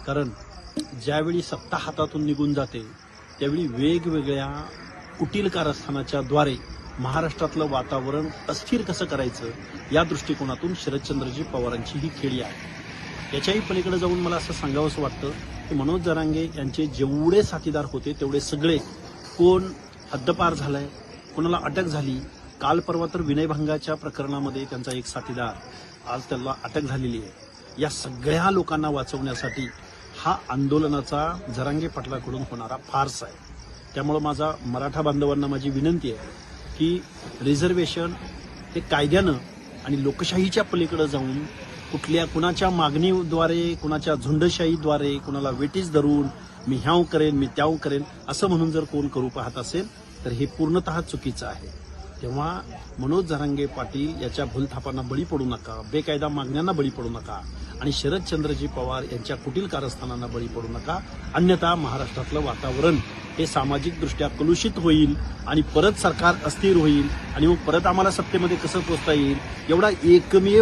कारण ज्यावेळी सत्ता हातातून निघून जाते त्यावेळी वेगवेगळ्या कुटील कारस्थानाच्या द्वारे महाराष्ट्रातलं वातावरण अस्थिर कसं करायचं या दृष्टिकोनातून शरदचंद्रजी पवारांची ही खेळी आहे. याच्याही पलीकडे जाऊन मला असं सांगावंसं वाटतं की मनोज जरांगे यांचे जेवढे साथीदार होते तेवढे सगळे कोण हद्दपार झालाय, कोणाला अटक झाली. काल परवा तर विनयभंगाच्या प्रकरणामध्ये त्यांचा एक साथीदार आज त्याला अटक झालेली आहे. या सगळ्या लोकांना वाचवण्यासाठी हा आंदोलनाचा जरांगे पाटलाकडून होणारा फार्स आहे. त्यामुळे माझा मराठा बांधवांना माझी विनंती आहे की रिझर्वेशन हे कायद्यानं आणि लोकशाहीच्या पलीकडे जाऊन कुणाच्या मागणीद्वारे, कुणाच्या झुंडशाहीद्वारे, कुणाला वेटीस धरून मी ह्याव करेन, मी त्याव करेन असं म्हणून जर कोण करू पाहत असेल तर हे पूर्णतः चुकीचं आहे. तेव्हा मनोज जरांगे पाटील याच्या भूलथापांना बळी पडू नका, बेकायदा मागण्यांना बळी पडू नका आणि शरदचंद्रजी पवार यांच्या कुटील कारस्थानांना बळी पडू नका. अन्यथा महाराष्ट्रातलं वातावरण हे सामाजिकदृष्ट्या कलुषित होईल आणि परत सरकार अस्थिर होईल आणि मग परत आम्हाला सत्तेमध्ये कसं पोचता येईल एवढा एकमेव